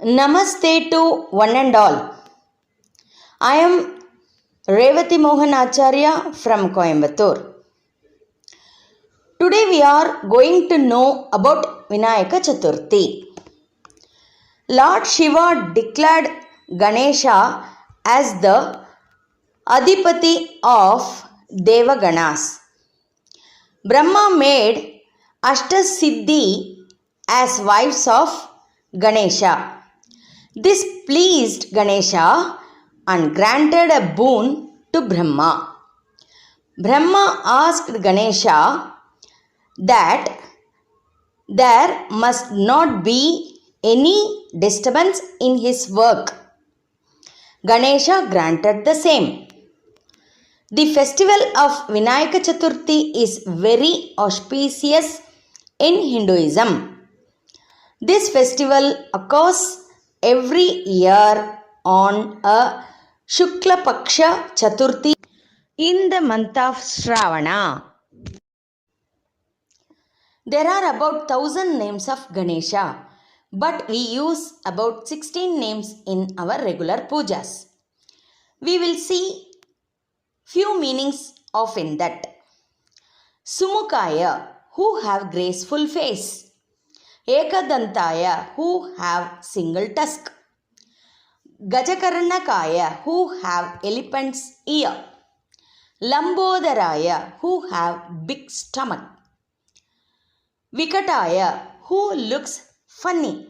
Namaste to one and all. I am Revati Mohan Acharya from Coimbatore. Today we are going to know about Vinayaka Chaturthi. Lord Shiva declared Ganesha as the Adipati of Devaganas. Brahma made Ashtasiddhi as wives of Ganesha. This pleased Ganesha and granted a boon to Brahma. Brahma asked Ganesha that there must not be any disturbance in his work. Ganesha granted the same. The festival of Vinayaka Chaturthi is very auspicious in Hinduism. This festival occurs every year on a Shukla Paksha Chaturthi in the month of Shravana. There are about 1000 names of Ganesha, but we use about 16 names in our regular pujas. We will see few meanings of in that. Sumukaya, who have graceful face. Ekadantaya, who have single tusk. Gajakarnakaya, who have elephant's ear. Lambodharaya, who have big stomach. Vikataya, who looks funny.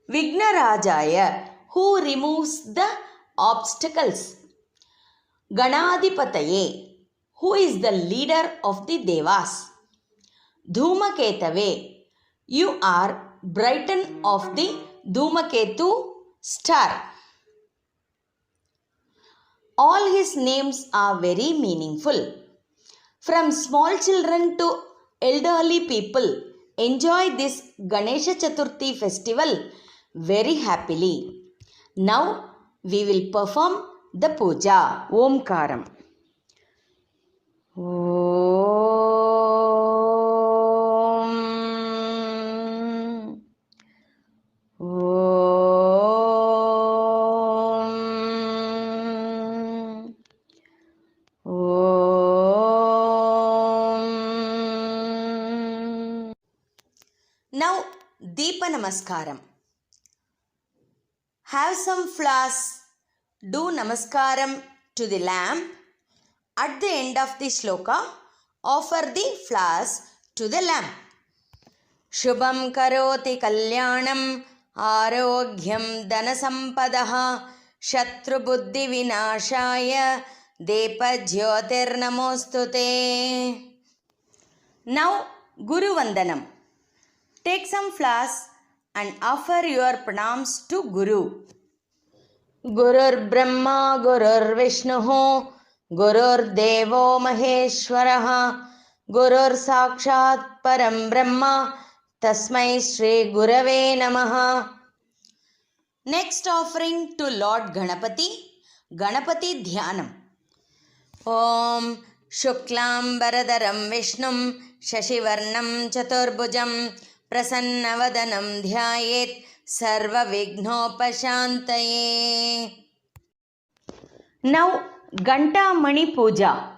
Vignarajaya, who removes the obstacles. Ganadipataye, who is the leader of the Devas. Dhumaketave, you are brighten of the Dhumaketu star. All his names are very meaningful. From small children to elderly people enjoy this Ganesha Chaturthi festival very happily. Now we will perform the puja. Omkaram. Now Deepa Namaskaram. Have some flowers. Do Namaskaram to the lamp. At the end of the shloka, offer the flowers to the lamp. Shubham karoti kalyanam arogyam dhanasampadaha shatru buddhi vinashaya depa jyotir namostute. Now Guru Vandanam. Take some flowers and offer your pranams to Guru. Gurur Brahma, Gurur Vishnu, Gurur Devo Maheshwaraha, Gurur Sakshat Param Brahma, Tasmai Shri Gurave Namaha. Next offering to Lord Ganapati, Ganapati Dhyanam. Om Shuklam Baradaram Vishnum Shashivarnam Chaturbhujam Prasannavadanam Dhyayet Sarva Vignopashantaye. Now Ganta Mani Puja.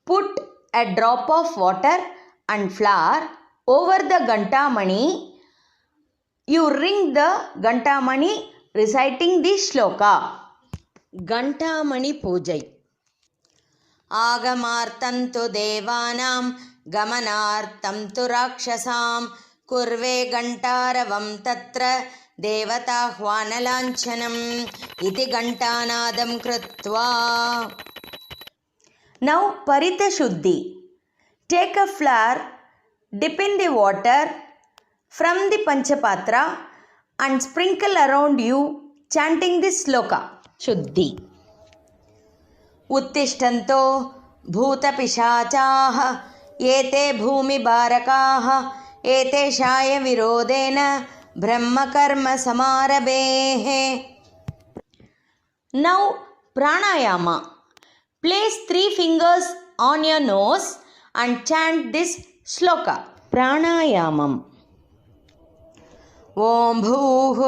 Put a drop of water and flour over the Ganta Mani. You ring the Ganta Mani reciting the shloka. Ganta Mani Pujai. Agamartam tu devanam gamanartam tu rakshasam kurve gantaravam tatra devata hvanalanchanam iti gantanadam krutva. Now Parita Shuddhi. Take a flower, dip in the water from the Panchapatra and sprinkle around you chanting this sloka. Shuddhi. Uttishtanto bhutapishachaha ete bhumi barakaha ete shaya virodena brahma karma samarabehe. Now pranayama. Place 3 fingers on your nose and chant this shloka. Pranayamam. ॐ भूः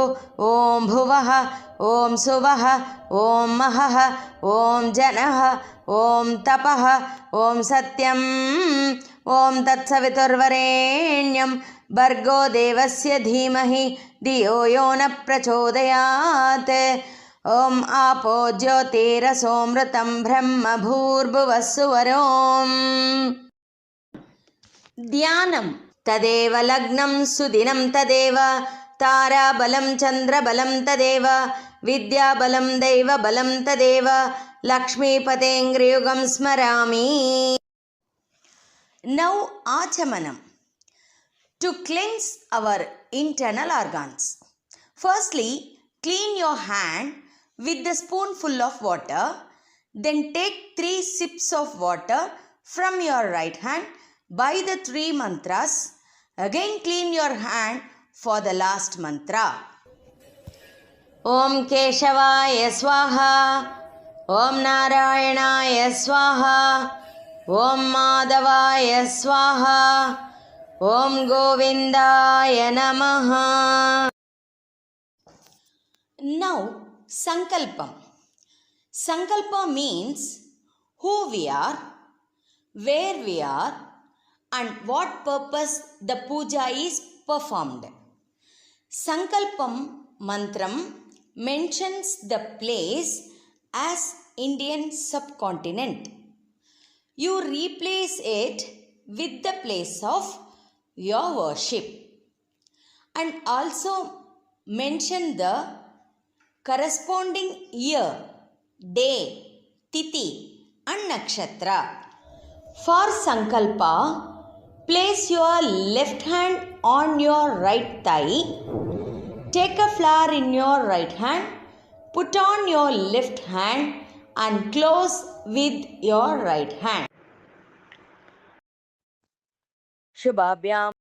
ॐ भुवः ॐ सुवः ॐ महः ॐ जनः ॐ तपः ॐ सत्यम् ॐ तत्सवितुर्वरेण्यं भर्गो देवस्य धीमहि धियो यो न प्रचोदयात् ॐ आपो ज्योतिरसोमृतं ब्रह्म भूर्भुवः सुवरोम् ध्यानं तदेव लग्नं सुदिनं तदेव ताराबलं चन्द्रबलं तदेव विद्याबलं दैवबलं तदेव लक्ष्मीपतेङ्ग्रियुगं स्मरामि. Now आचमनम्. To cleanse our internal organs. Firstly, clean your hand with the spoonful of water. Then take 3 sips of water from your right hand by the 3 mantras. Again clean your hand for the last mantra. Om Keshawaya Swaha, Om Narayanaya Swaha, Om Madhavaya Swaha, Om Govindaya Namaha. Now Sankalpam. Sankalpa means who we are, where we are, and what purpose the puja is performed. Sankalpam mantram mentions the place as Indian subcontinent. You replace it with the place of your worship and also mention the corresponding year, day, tithi and nakshatra. For Sankalpa, place your left hand on your right thigh. Take a flower in your right hand. Put on your left hand and close with your right hand. Shubhabhyam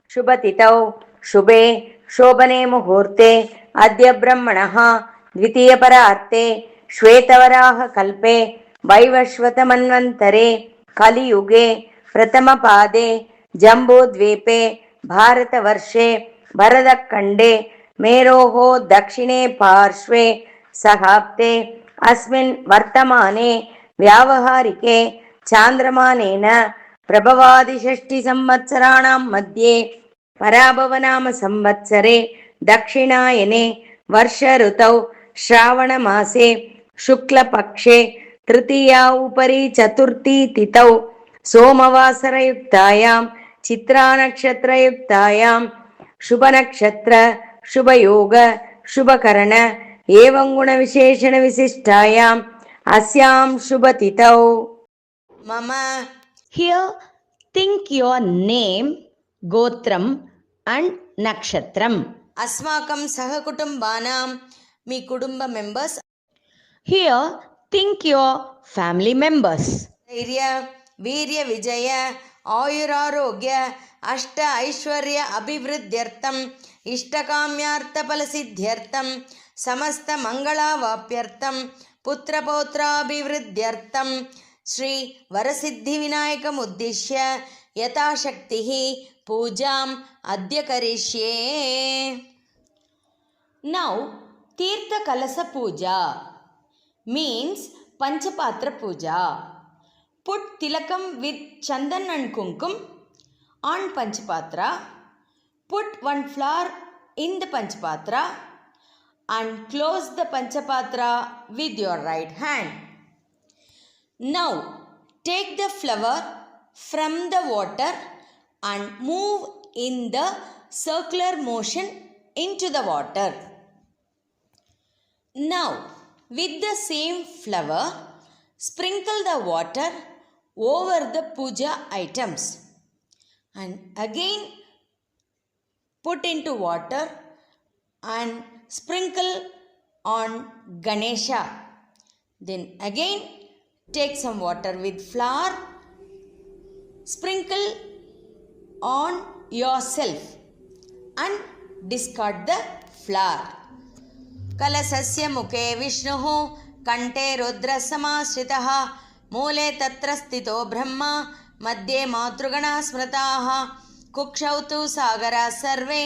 Shubhatitau Shubhe Shobhane Muhurte Adya Brahmanah Dvitiya Pararte Shvetavaraha Kalpe Vaivashvata Manvantare Kali Yuge Pratama Pade Jambudvipe Bharatavarshe Bharadakande Meroho Dakshine Parshve Sahapte Asmin Vartamane Vyavaharike Chandramanena Prabhavadi Shashti Samvatsaraणां मध्ये पराभवनाम संवत्सरे दक्षिणायने वर्षऋतौ श्रावणमासे शुक्लपक्षे तृतीया उपरि चतुर्थी तिथौ सोमवासरयुक्तायां चित्रानक्षत्रयुक्तायां शुभनक्षत्र शुभयोग शुभकरण एवं गुणविशेषणविशिष्टायाम् अस्यां शुभतिथौ मम. Here think your name, gotram and nakshatram. Asmakam sahakutumbanam, మీ కుటుంబ members. Here think your family members. ధైర్య వీర్య విజయ ఆయురారోగ్య అష్ట ఐశ్వర్య అభివృద్ధ్యర్థం ఇష్టకామ్యార్థఫలసిద్ధ్యర్థం సమస్త మంగళావాప్యర్థం పుత్రపౌత్రాభివృద్ధ్యర్థం శ్రీ వరసిద్ధి వినాయకముద్దిశ్య యథాశక్తి పూజాం అద్య కరిష్యే. Now Tirtha Kalasa Puja means Panchapatra Puja. Put tilakam with chandan and kumkum on Panchapatra. Put 1 flower in the Panchapatra and close the Panchapatra with your right hand. Now take the flower from the water and move in the circular motion into the water. Now with the same flower sprinkle the water over the puja items and again put into water and sprinkle on Ganesha. Then again take some water with flour, sprinkle on yourself and discard the flour. Kalasasya mukhe Vishnuhu kante rudra samashritaha मूले तत्र स्थितो ब्रह्मा मध्ये मातृगणा स्मृताः कुक्षौ तु सागराः सर्वे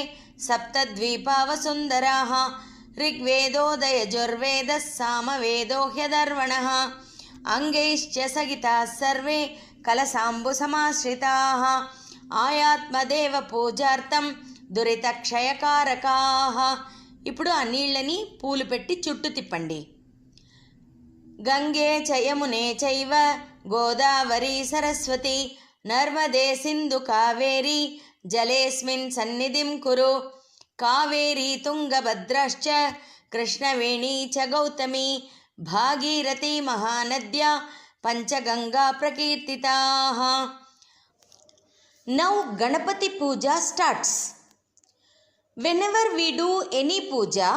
सप्तद्वीपावसुन्दराः ऋग्वेदोदयजुर्वेदः सामवेदो ह्यधर्वणः अंगैश्च सहिताः सर्वे कलसाम्बुसमाश्रिताः आयात्मदेव पूजार्थं దురితక్షయకారకాః. ఇప్పుడు ఆ నీళ్ళని పూలు పెట్టి చుట్టూ తిప్పండి. గంగే చ యమునే చైవ గోదావరి సరస్వతి నర్మదే సింధు కావేరి జలేస్మిన్ సన్నిధిం కురు. కావేరీ తుంగభద్రాశ్చ కృష్ణవేణీ చ Gautami Bhagirathi మహానద్యా Panchganga ప్రకీర్తితాః. Now Ganapati Puja starts. Whenever we do any puja,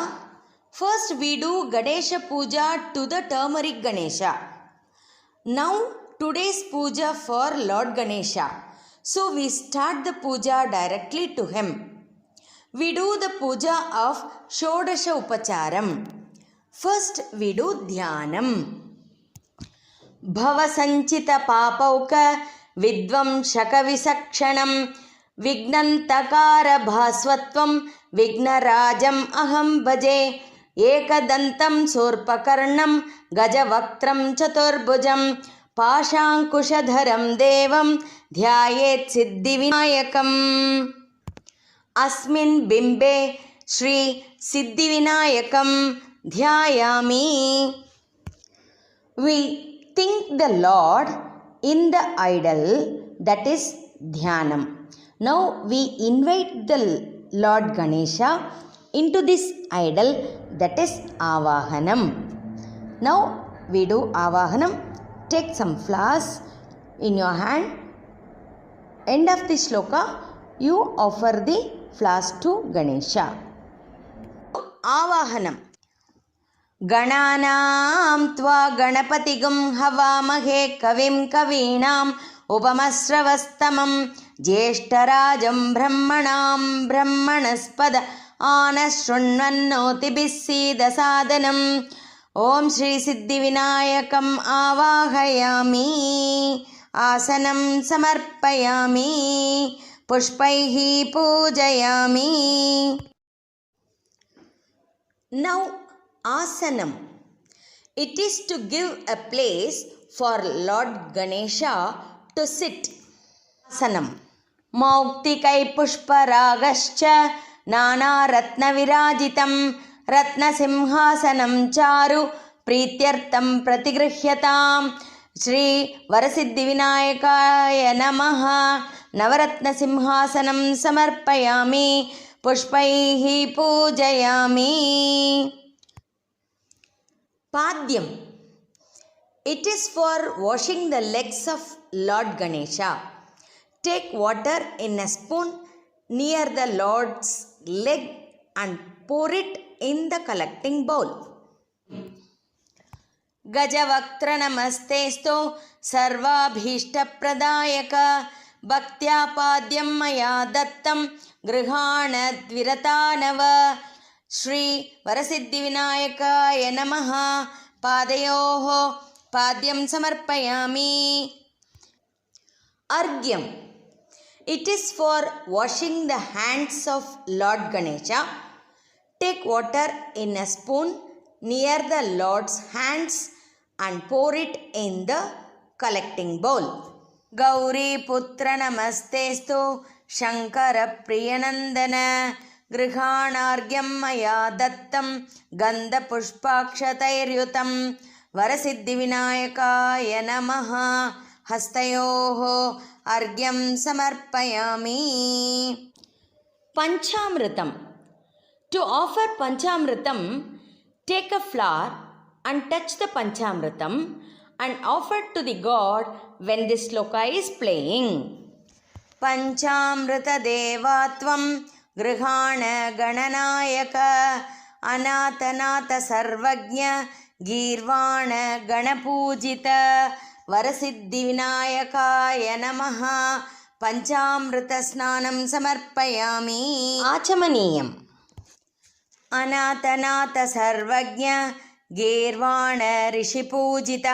first we do Ganesha Puja to the turmeric Ganesha. Now today's puja for Lord Ganesha. So we start the puja directly to him. We do the puja of Shodasha Upacharam. First we do Dhyanam. Bhava Sanchita Papauka విధ్వంసక విసక్షణం విఘ్నంతకార భాస్వత్వం విఘ్నరాజం అహం భజే. ఏకదంతం శూర్పకర్ణం గజవక్త్రం చతుర్భుజం పాశాంకుశధరం దేవం ధ్యాయేత్ సిద్ధివినాయకం. అస్మిన్ బింబే Shri సిద్ధివినాయకం ధ్యాయామి. We think the Lord in the idol, that is Dhyanam. Now we invite the Lord Ganesha into this idol, that is Avahanam. Now we do Avahanam. Take some flowers in your hand. End of the shloka, you offer the flowers to Ganesha. Avahanam. गणानां त्वा गणपतिगुं हवामहे कविं कवीनाम् उपमश्रवस्तमं ज्येष्ठराजं ब्रह्मणां ब्रह्मणस्पद आनशृण्वन्नोतिभिः सीदसादनम्. ॐ श्री सिद्धिविनायकम् आवाहयामि. आसनं समर्पयामि. पुष्पैः पूजयामि. Now Asanam. It is to give a place for Lord Ganesha to sit. Asanam. Mauktikai pushparagashcha nana ratna virajitam ratnasimhasanam charu ప్రీత్యర్థం ప్రతిగృహ్యతాం. Shri Varasiddhi వినాయకాయ నమః. నవరత్న సింహాసనం సమర్పయామి. పుష్పైః పూజయామి. Padyam. It is for washing the legs of Lord Ganesha. Take water in a spoon near the Lord's leg and pour it in the collecting bowl. Gajavaktra namastesto sarvabhishtapradaayaka bhaktya padyam maya dattam grihanadviratanav. Shri Varasiddhi వినాయకాయ నమః. పాదయోః పాద్యం సమర్పయామి. అర్ఘ్యం. It is for washing the hands of Lord Ganesha. Take water in a spoon near the Lord's hands and pour it in the collecting bowl. Gauri putra namastestu Shankara priyanandana గృహాణార్ఘ్యం మయా దత్తం గంధపుష్పాక్షతైర్యుతం. వరసిద్ధి వినాయకాయ నమః. హస్తయోః అర్ఘ్యం సమర్పయామి. Panchamrutham. To offer panchamrutham, take a flower and touch the panchamritam and offer to the God when this shloka is playing. Panchamrita devatvam గృహాణ గణనాయక అనాథనాథ సర్వజ్ఞ గీర్వాణ గణపూజిత. వరసిద్ధి వినాయకాయ నమః. పంచామృత స్నానం సమర్పయామి. ఆచమనీయం. అనాథనాథ సర్వజ్ఞ గీర్వాణ ఋషిపూజిత.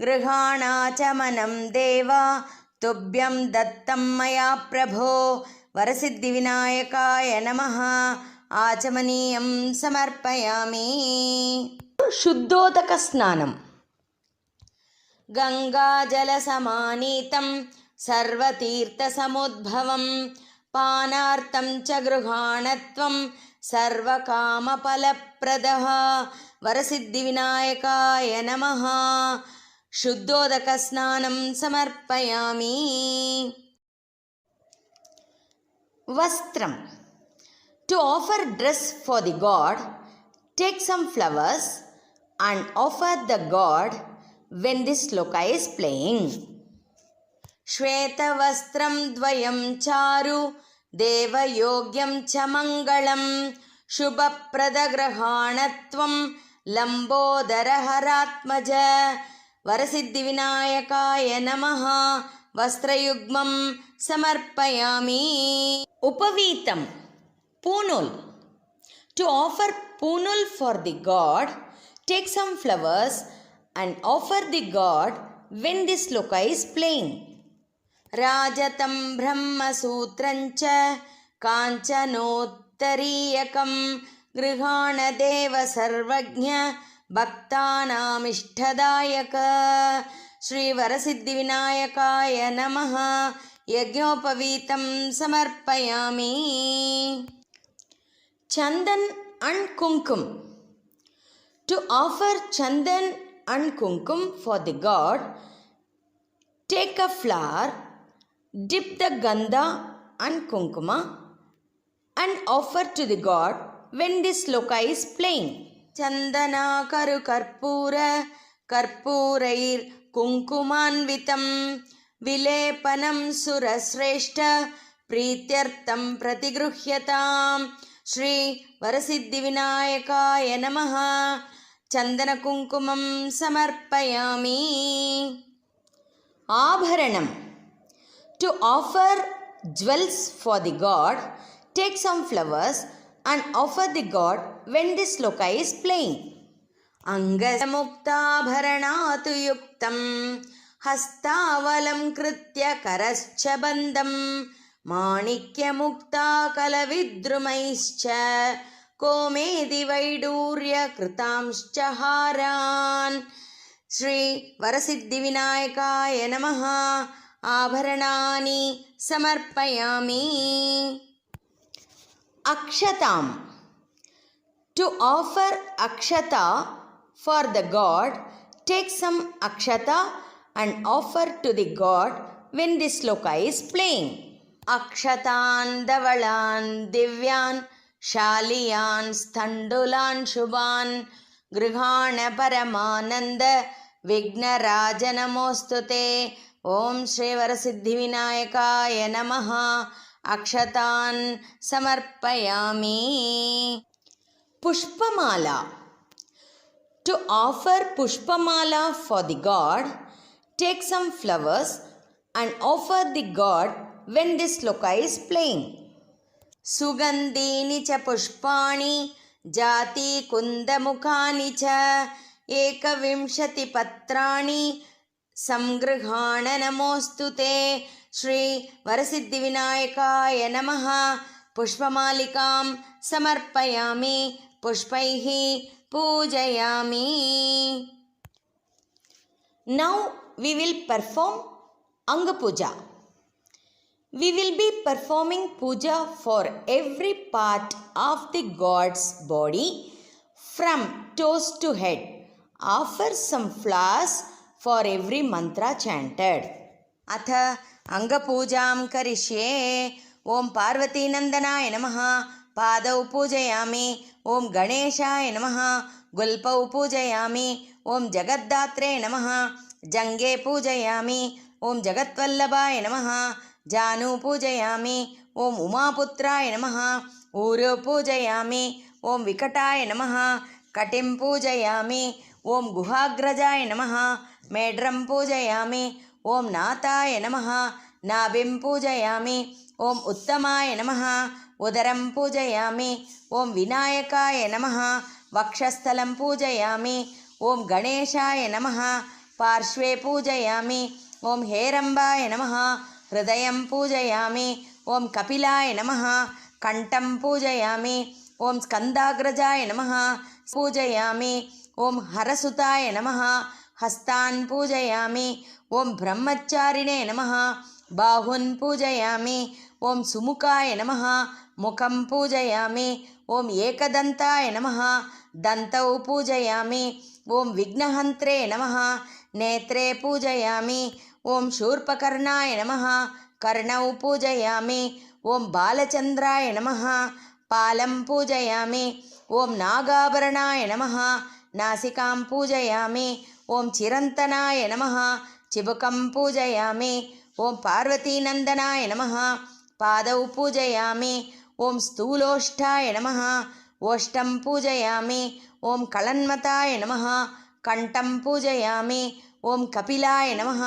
గృహాణాచమనం దేవ तुभ्यं दत्तं मया प्रभो वरसिद्धिविनायकाय नमः आचमनीयं समर्पयामि। शुद्धोदकस्नानं गङ्गाजलसमानीतं सर्वतीर्थसमुद्भवं पानार्थं च गृहाणत्वं सर्वकामफलप्रदः वरसिद्धिविनायकाय नमः शुद्धोदकस्नानं समर्पयामि। वस्त्रं To offer dress for the god, take some flowers and offer the god when this sloka is playing. श्वेतवस्त्रं द्वयं चारु देवयोग्यं च मङ्गलं शुभप्रदग्रहाणत्वं लम्बोदरहरात्मज वरसिद्धिविनायकाय नमः वस्त्रयुग्मं समर्पयामि। उपवीतं Poonul. To offer poonul for the god, take some flowers and offer the god when this sloka is playing. Rajatam brahmasutrancha काञ्चनोत्तरीयकं गृहाणदेव सर्वज्ञ भक्तानामिष्टदायक श्रीवरसिद्धिविनायकाय नमः यज्ञोपवीतं समर्पयामि। Chandan and Kumkum. To offer Chandan and Kumkum for the god, take a flower, dip the Gandha and Kumkuma and offer to the god when this sloka is playing. Chandana karu karpura karpurair kunkumanvitam vilepanam surasreshta प्रीत्यर्थं प्रतिगृह्यताम् Shri वरसिद्धिविनायकाय नमः चन्दनकुङ्कुमं समर्पयामि। आभरणं To offer jewels for the god, take some flowers and offer the god when this sloka is playing. अंगमुक्ताभरणातु युक्तं हस्तावलं कृत्य करश्च बन्धं माणिक्यमुक्ताकलविद्रुमैश्च comedy वैडूर्यकृतांश्च हारान् Shri वरसिद्धिविनायकाय नमः आभरणानि समर्पयामि। अक्षताम् To offer akshata for the god, take some akshata and offer to the god when this sloka is playing. Akshatan davalan divyan shaliyan sthandulan shubhan grihana paramananda vignaraja namostute Om Shri Varasiddhivinayakaya Namaha Akshatan Samarpayami. Pushpamala To offer Pushpamala for the god, take some flowers and offer the god when this sloka is playing. Sugandhini cha pushpani jati kundamukani cha ekavimshati patrani samgrihana namostute Shri Varasiddhivinayakaya Namaha Pushpamalikam Samarpayami Pushpaihi Pujayami. Now we will perform Anga Puja. We will be performing puja for every part of the god's body from toes to head. Offer some flowers for every mantra chanted. Atha Anga Pujam Karishe Om Parvati Nandanaయ నమః పాదౌ పూజయామి ఓం గణేశాయ నమః గుల్పౌ పూజయామి ఓం జగద్దాత్రే నమః జంగే పూజయామి ఓం జగత్వల్లభాయ నమః జాను పూజయామి ఓం ఉమాపుత్రాయ నమః ఊరు పూజయామి ఓం వికటాయ నమః కటిం పూజయామి ఓం గుహాగ్రజాయ నమః మేఢ్రం పూజయామి ఓం నాథాయ నమః నాభిం పూజయామి ఓం ఉత్తమాయ నమః ఉదరం పూజయామి ఓం వినాయకాయ నమః వక్షస్థలం పూజయామి ఓం గణేశాయ నమః పార్శ్వే పూజయామి ఓం హేరంబాయ నమః హృదయం పూజయామి. ఓం కపిలాయ నమః కంఠం పూజయామి. ఓం స్కందాగ్రజాయ నమః పూజయామి. ఓం హరసుతాయ నమః హస్తాన్ పూజయామి. ఓం బ్రహ్మచారిణే నమః బాహున్ పూజయామి. ఓం సుముఖాయ నమః ముఖం పూజయామి. ఓం ఏకదంతాయ నమః దంతౌ పూజయామి. ఓం విఘ్నహంత్రే నమః నేత్రే పూజయామి. ఓం శూర్పకర్ణాయ నమః కర్ణౌ పూజయామి. ఓం బాలచంద్రాయ నమః పాలం పూజయామి. ఓం నాగాభరణాయ నమః నాసికాం పూజయామి. ఓం చిరంతనాయ నమః చిబుకం పూజయామి. ఓం పార్వతీనందనాయ నమః పాదౌ పూజయామి. ఓం స్థూలోష్ఠాయ నమః ఓష్టం పూజయామి. ఓం కళన్మతాయ నమః కంఠం పూజయామి. ఓం కపిలాయ నమః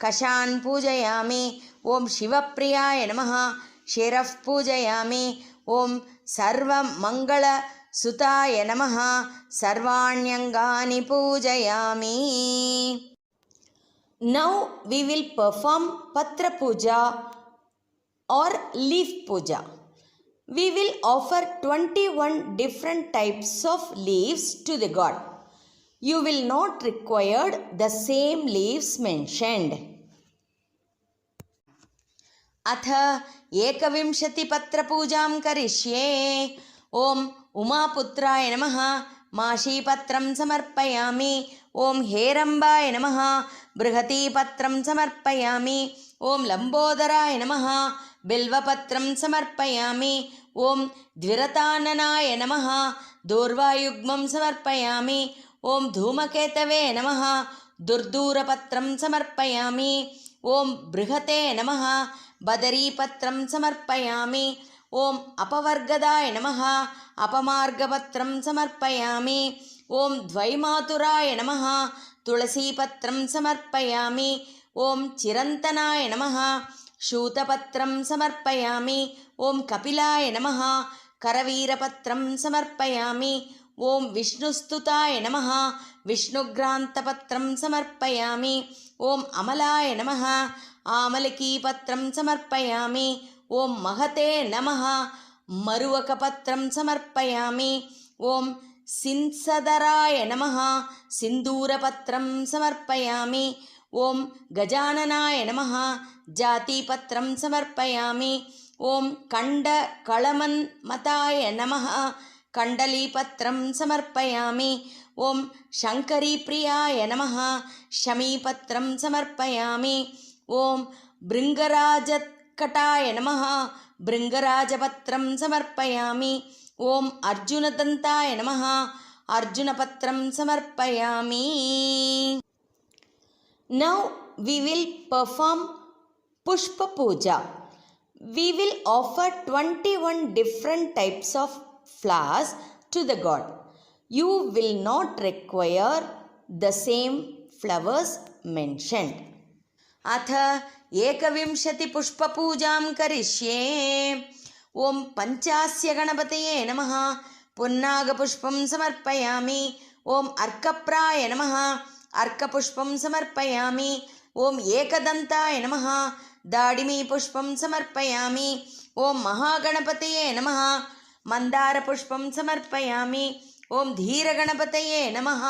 కషాన్ పూజయామి. ఓం శివప్రియాయ నమః శిరః పూజయామి. ఓం సర్వమంగళసుతాయ నమః సర్వాణ్యంగాని పూజయామి. Now we will perform Patra Puja or Leaf Puja. We will offer 21 different types of leaves to the god. You will not require the same leaves mentioned. अथ एकविंशतिपत्रपूजां करिष्ये. ओम उमापुत्राय नमः माशीपत्रं समर्पयामि. ओम हेरम्बाय नमः बृहतीपत्रं समर्पयामि. ओम लंबोदराय नमः बिल्वपत्रं समर्पयामि. ओम द्विरताननाय नमः दूर्वायुग्मं समर्पयामि. ओम धूमकेतवे नमः दुर्दूरपत्रं समर्पयामि. ओम बृहते नमः बदरीपत्रं समर्पयामि. ओम अपवर्गदाय नमः अपमार्गपत्रं समर्पयामि. ओम द्वैमातुराय नमः तुलसीपत्रं समर्पयामि. ओम चिरन्तनाय नमः शूतपत्रं समर्पयामि. ओम कपिलाय नमः करवीरपत्रं समर्पयामि. ओम विष्णुस्तुताय नमः विष्णुग्रान्तपत्रं समर्पयामि. ओम अमलाय नमः आमलकीपत्रं समर्पयामि. ओम महते नमः मरुवकपत्रं समर्पयामि. ओम सिंसदराय नमः सिन्दूरपत्रं समर्पयामि. ओम गजाननाय नमः जातिपत्रं समर्पयामि. ओम कण्डकळमन्मताय नमः कण्डलीपत्रं समर्पयामि. ओम शङ्करीप्रियाय नमः शमीपत्रं समर्पयामि. ओम भृङ्गराजत्कटाय नमः भृङ्गराजपत्रं समर्पयामि. ओम अर्जुनदन्ताय नमः अर्जुनपत्रं समर्पयामि. Now we will perform Pushpa Puja. We will offer 21 different types of flowers to the god. You will not require the same flowers mentioned. अथ एकविंशतिपुष्पपूजां करिष्ये. ओम पंचास्य गणपतये नमः पुन्नागपुष्पं समर्पयामि. ओम अर्कप्राय नमः अर्कपुष्पं समर्पयामि. ओम एकदन्ताय नमः दाडिमीपुष्पं समर्पयामि. ओम महागणपतये नमः मन्दारपुष्पं समर्पयामि. ओम धीरगणपतये नमः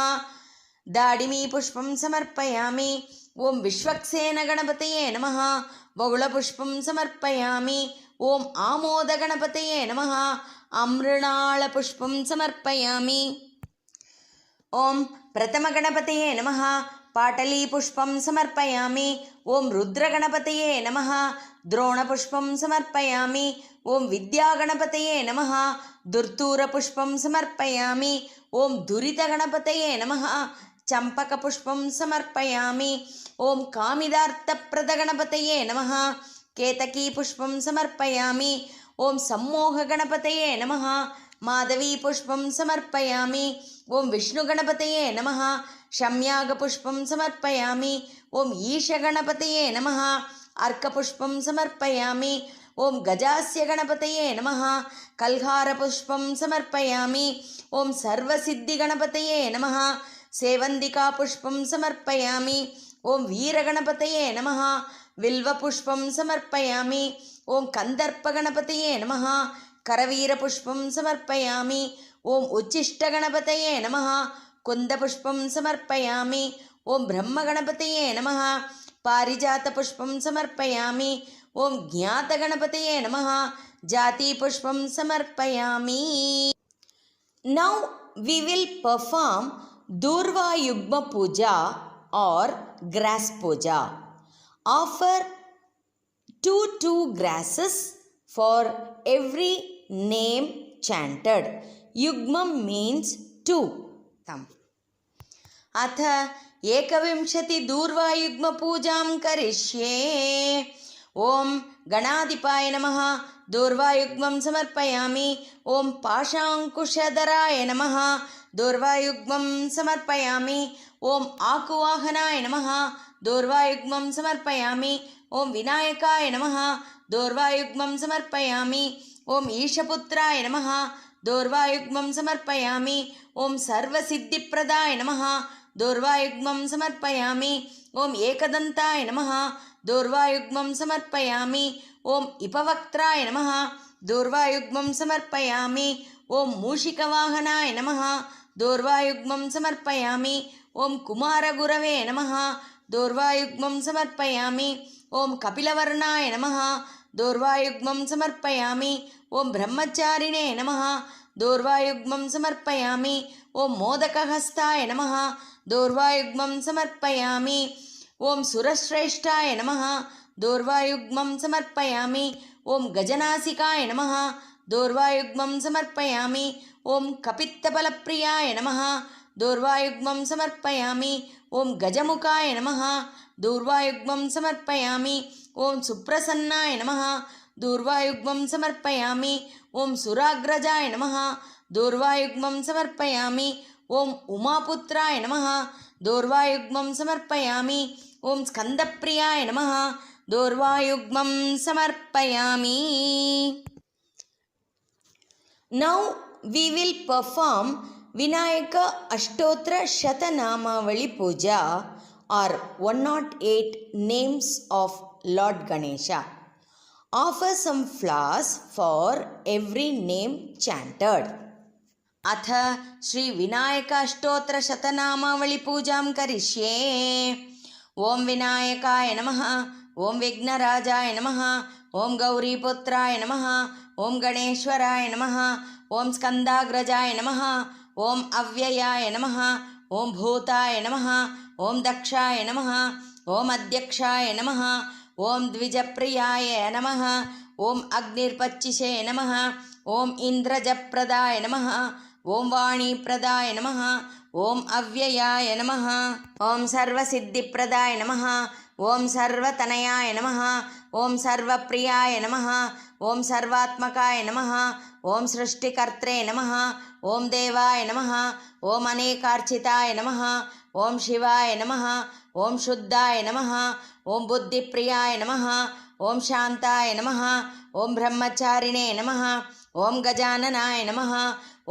दाडिमीपुष्पं समर्पयामि. ओम विश्वक्सेनगणपतये नमः बगुलपुष्पं समर्पयामि. ओम आमोदगणपतये नमः अमृणालपुष्पं समर्पयामि. ओम प्रथमगणपतये नमः पाटलीपुष्पं समर्पयामि. ओम रुद्रगणपतये नमः द्रोणपुष्पं समर्पयामि. ओम विद्यागणपतये नमः दुर्तूरपुष्पं समर्पयामि. ओम दुरितगणपतये नमः चम्पकपुष्पं समर्पयामि. ओम कामिदार्थप्रदगणपतये नमः केतकीपुष्पं समर्पयामि. ओम सम्मोहगणपतये नमः माधवीपुष्पं समर्पयामि. ओम विष्णुगणपतये नमः शम्यागपुष्पं समर्पयामि. ओम ईशगणपतये नमः अर्कपुष्पं समर्पयामि. ओम गजास्य गणपतये नमः कल्हारपुष्पं समर्पयामि. ओम सर्वसिद्धिगणपतये नमः सेवन्दिकापुष्पं समर्पयामि. ఓం వీరగణపతయే నమః విల్వపుష్పం సమర్పయామి. ఓం కందర్పగణపతయే నమః కరవీరపుష్పం సమర్పయామి. ఓం ఉచ్ఛిష్టగణపతయే నమః కుందపుష్పం సమర్పయామి. ఓం బ్రహ్మగణపతయే నమః పారిజాతపుష్పం సమర్పయామి. ఓం జ్ఞాతగణపతయే నమః జాతీపుష్పం సమర్పయామి. Now we will perform Durva Yugma Puja or grass puja. Offer 2 grasses for every name chanted. Yugmam means 2. अथ एकविंशति दूर्वायुग्म पूजां करिष्ये. ओम गणाधिपाय नमः दूर्वायुग्मं समर्पयामि. ओम पाशांकुशधराय नमः दूर्वायुग्मं समर्पयामि. ओम आकुवाहनाय नमः दूर्वायुग्मं समर्पयामि. ओम विनायकाय नमः दूर्वायुग्मं समर्पयामि. ओम ईशपुत्राय नमः दूर्वायुग्मं समर्पयामि. ओम सर्वसिद्धिप्रदाय नमः दूर्वायुग्मं समर्पयामि. ओम एकदन्ताय नमः दूर्वायुग्मं समर्पयामि. ओम इपवक्त्राय नमः दूर्वायुग्मं समर्पयामि. ओम मूषिकवाहनाय नमः दूर्वायुग्मं समर्पयामि. ओम कुमारगुरवे नमः दूर्वायुग्मं समर्पयामि. ओम कपिलवर्णाय नमः दूर्वायुग्मं समर्पयामि. ओम ब्रह्मचारिणे नमः दूर्वायुग्मं समर्पयामि. ओम मोदकहस्ताय नमः दूर्वायुग्मं समर्पयामि. ओम सुरश्रेष्ठाय नमः दूर्वायुग्मं समर्पयामि. ओम गजनासिकाय नमः दूर्वायुग्मं समर्पयामि. ओम कपित्तबलप्रियाय नमः दूर्वायुग्मं समर्पयामि. ओम गजमुखाय नमः दूर्वायुग्मं समर्पयामि. ओम सुप्रसन्नाय नमः दूर्वायुग्मं समर्पयामि. ओम सुराग्रजाय नमः दूर्वायुग्मं समर्पयामि. ओम उमापुत्राय नमः दूर्वायुग्मं समर्पयामि. ओम स्कंदप्रियाय नमः दूर्वायुग्मं समर्पयामि. Now we will perform Vinayaka Ashtotra Shatanamavali Puja or 108 names of Lord Ganesha. Offer some flowers for every name chanted. अथ श्री विनायक अष्टोत्तर शतनामावली पूजां करिष्ये. ओम विनायकाय नमः. ओम विघ्नराजाय नमः. ओम गौरीपुत्राय नमः. ओम गणेश्वराय नमः. ओम स्कंदाग्रजाय नमः. ओम अव्ययाय नमः. ओम भूताय नमः. ओम दक्षाय नमः. ओम अध्यक्षाय नमः. ओम द्विजप्रियाय नमः. ओम अग्निर्पच्चिषे नमः. ओम इंद्रजप्रदाय नमः. ओम वाणीप्रदाय नमः. ओम अव्ययाय नमः. ओम सर्वसिद्धिप्रदाय नमः. ओम सर्वतनयाय नमः. ओम सर्वप्रियाय नमः. ओम सर्वात्मकाय नमः. ओम सृष्टिकर्त्रे नमः. ओम देवाय नमः. ओम अनेकार्चिताय नमः. ओम शिवाय नमः. ओम शुद्धाय नमः. ओम बुद्धिप्रियाय नमः. ओम शांताय नमः. ओम ब्रह्मचारिणे नमः. ओम गजाननाय नमः.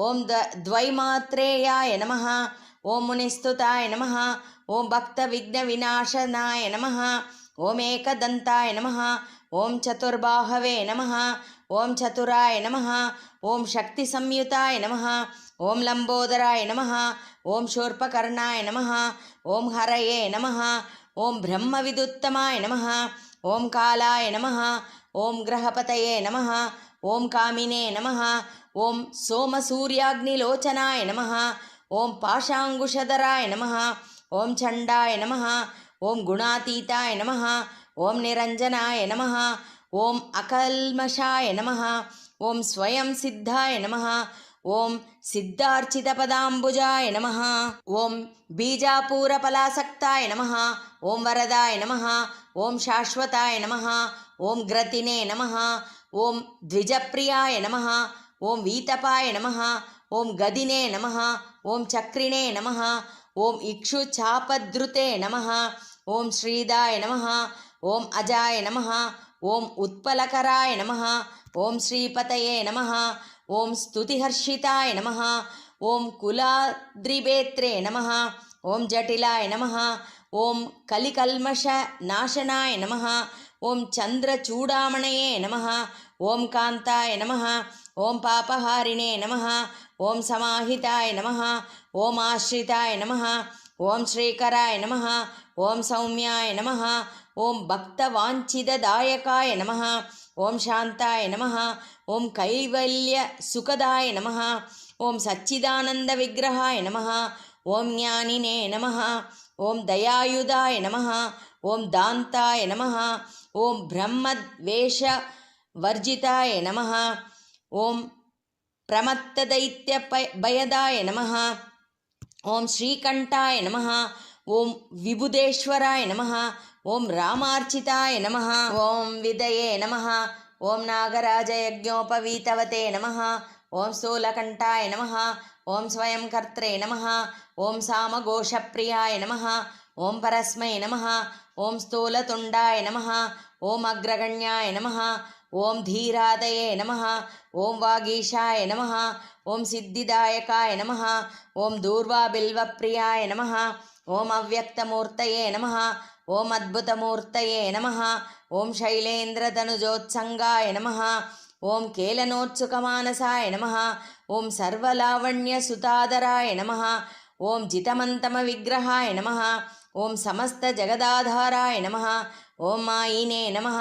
ओम द्वैमात्रेयाय नमः. ओम मुनिस्तुताय नमः. ओम भक्तविघ्नविनाशनाय नमः. ओम एकदन्ताय नमः. ओम चतुर्बाहवे नमः. ओम चतुराय नमः. ओम शक्तिसंयुताय नमः. ओम लंबोदराय नमः. ओम शूर्पकर्णाय नमः. ओम हरये नमः. ओम ब्रह्मविदुत्तमाय नमः. ओम कालाय नमः. ओम ग्रहपतये नमः. ओम कामिने नमः. ओम सोमसूर्याग्निलोचनाय नमः. ओम पाशांकुशधराय नमः. ओम चंडाय नमः. ओम गुणातीताय नमः. ओम निरंजनाय नमः. ओम अकल्मषाय नमः. ओम स्वयं सिद्धाय नमः. ओम सिद्धार्चितपदाम्बुजाय नमः. ओम बीजापूरफलासक्ताय नमः. ओम वरदाय नमः. ओम शाश्वताय नमः. ओम ग्रतिने नमः. ओम द्विजप्रियाय नमः. ओम वीतपाय नमः. ओम गदिने नमः. ओम चक्रिणे नमः. ओम इक्षुचापद्रुते नमः. ओम श्रीदाय नमः. ओम अजाय नमः. ओम उत्पलकराय नमः. ओम श्रीपतये नमः. ओम स्तुतिहर्षिताय नमः. ओम कुलाद्रिवेत्रे नमः. ओम जटिलाय नमः. ఓం కలికల్మష నాశనాయ నమః. ఓం చంద్రచూడామణయే నమః. ఓం కాంతాయ నమః. ఓం పాపహారిణే నమః. ఓం సమాహితాయ నమః. ఓం ఆశ్రితాయ నమః. ఓం శ్రీకరాయ నమః. ఓం సౌమ్యాయ నమః. ఓం భక్తవాంఛితదాయకాయ నమః. ఓం శాంతాయ నమః. ఓం కైవల్య సుఖదాయ నమః. ఓం సచ్చిదానంద విగ్రహాయ నమః. ఓం జ్ఞానినే నమః. ఓం దయాయుధాయ నమః. ఓం దాంతాయ నమః. ఓం బ్రహ్మద్వేష వర్జితాయ నమః. ఓం ప్రమత్తదైత్య భయదాయ నమః. ఓం శ్రీకంఠాయ నమః. ఓం విబుధేశ్వరాయ నమః. ఓం రామార్చితాయ నమః. ఓం విదయే నమః. ఓం నాగరాజయజ్ఞోపవీతవతే నమః. ఓం స్థూలకంఠాయ నమః. ఓం స్వయంకర్త్రే నమః. ఓం సామఘోషప్రియాయ నమః. ఓం పరస్మై నమః. ఓం స్థూలతుండాయ నమః. ఓం అగ్రగణ్యాయ నమః. ఓం ధీరాదయే నమః. ఓం వాగీశాయ నమః. ఓం సిద్ధిదాయకాయ నమః. ఓం దూర్వాబిల్వప్రియాయ నమః. ఓం అవ్యక్తమూర్తయే నమః. ఓం అద్భుతమూర్తయే నమః. ఓం శైలేంద్రధనుజోత్సంగాయ నమః. ఓం కేలనోత్సుకమానసాయ నమః. ఓం సర్వలావణ్యసుతాదరాయ నమః. ఓం జితమంతమ విగ్రహాయ నమః. ఓం సమస్త జగదాధారాయ నమః. ఓం మాయినే నమః.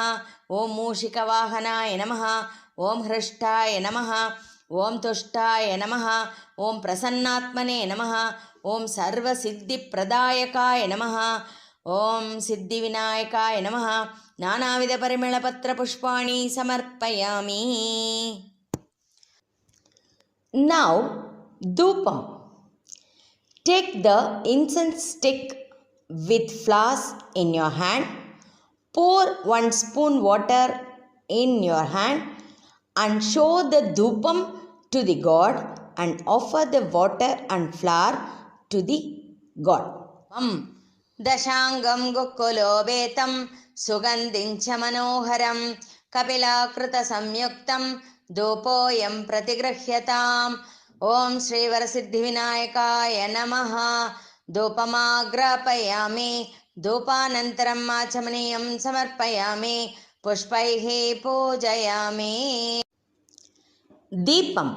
ఓం మూషికవాహనాయ నమః. ఓం హృష్టాయ నమః. ఓం తుష్టాయ నమః. ఓం ప్రసన్నాత్మనే నమః. ఓం సర్వసిద్ధిప్రదాయకాయ నమః. ఓం సిద్ధివినాయకాయ నమః. నానావిధ పరిమళపత్రపుష్పాణి సమర్పయామి. Now, dhupam. Take the incense stick with flowers in your hand. Pour 1 spoon water in your hand and show the dhupam to the god and offer the water and flower to the god. దశాంగం గుక్కులోపేతం సుగంధించ మనోహరం కపిలాకృత సంయుక్తం ధూపోయం ప్రతిగృహ్యతాం. ఓం శ్రీవరసిద్ధివినాయకాయ నమః. ధూపమాగ్రాపయామి. ధూపానంతరం ఆచమనీయం సమర్పయామి. పుష్పైః పూజయామి. దీపం.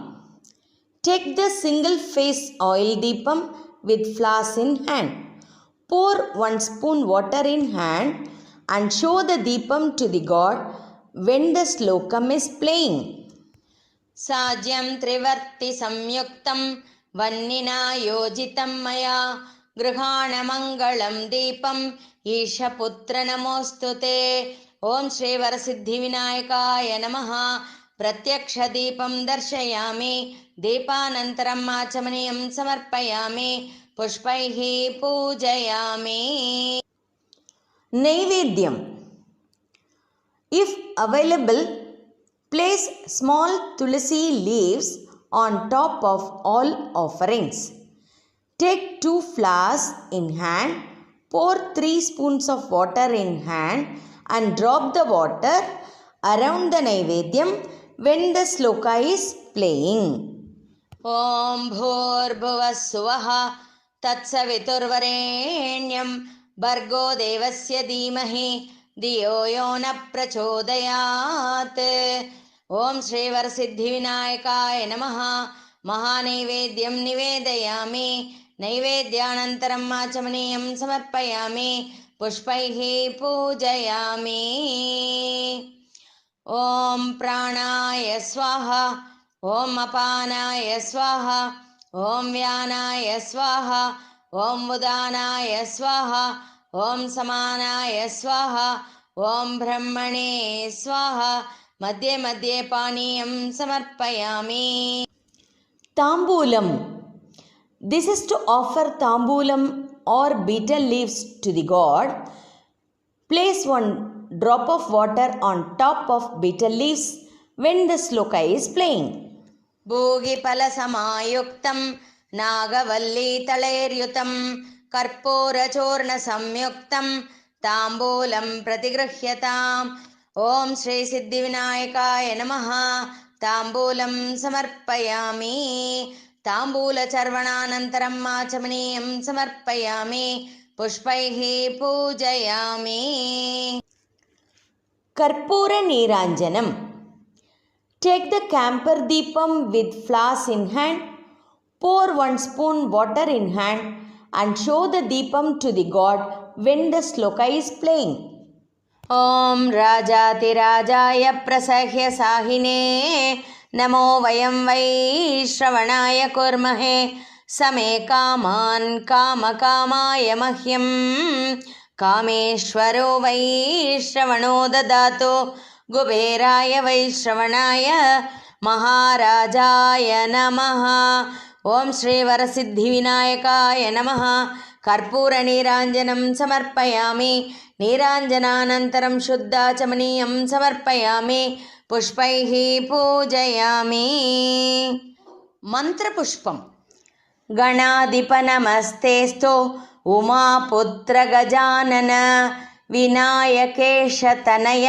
Take the single face oil deepam with flowers in hand. Pour 1 spoon water in hand and show the deepam to the god when the slokam is playing. సాజ్యం త్రివర్తి సంయుక్తం వన్నినా యోజితం మయా గృహాణ మంగళం దీపం ఈశపుత్ర నమోస్తుతే. ఓం శ్రీ వరసిద్ధి వినాయకాయ నమః. ప్రత్యక్ష దీపం దర్శయామి. దీపానంతరం ఆచమనీయం సమర్పయామి. పుష్పైః పూజయామి. నైవేద్యం. If available, place small tulsi leaves on top of all offerings. Take 2 flowers in hand, pour 3 spoons of water in hand and drop the water around the naivedyam when the sloka is playing. Om bhurbhuvah suvah తత్సవితుర్వరేణ్యం భర్గో దేవస్య ధీమహి ధియో యో న ప్రచోదయాత్. ఓం శ్రీ వరసిద్ధి వినాయకాయ నమః. మహానైవేద్యం నివేదయామి. నైవేద్యానంతరం ఆచమనీయం సమర్పయామి. పుష్పైః పూజయామి. ఓం ప్రాణాయ స్వాహ. ఓం అపానాయ స్వాహ. ఓం వ్యానాయ స్వాహ. ఓం ఉదానాయ స్వాహ. ఓం సమానాయ స్వాహ. ఓం బ్రహ్మణే స్వాహ. మధ్యే మధ్యే పానీయం సమర్పయామి. తాంబూలం. This is to offer tambulam or betel leaves to the god. Place 1 drop of water on top of betel leaves when the sloka is playing. భూగిఫల సమాయుక్తం నాగవల్లీ తళైర్యుతం కర్పూరచూర్ణ సంయుక్తం తాంబూలం ప్రతిగృహ్యతాం. ఓం శ్రీ సిద్ధి వినాయకాయ నమః. తాంబూలం సమర్పయామి. తాంబూల చర్వణానంతరం ఆచమనీయం సమర్పయామి. पुष्पैः पूजयामि. कर्पूर नीराञ्जनम्. Take the camphor deepam with flowers in hand, pour 1 spoon water in hand and show the deepam to the god when the sloka is playing. Om Rajatirajaya Prasahya Sahine Namo Vayam Vaishravanaya Kurmahe Same Kaman Kamakamaya Mahyam Kameshwaro Vaishravano Dadato కుబేరాయ వైశ్రవణాయ మహారాజాయ నమః. ఓం శ్రీ వరసిద్ధి వినాయకాయ నమః. కర్పూర నీరాంజనం సమర్పయామి. నీరాంజనానంతరం శుద్ధాచమనీయం సమర్పయామి. పుష్పైః పూజయామి. మంత్రపుష్పం. గణాధిప నమస్తేస్తు ఉమాపుత్ర గజానన వినాయకేశ తనయ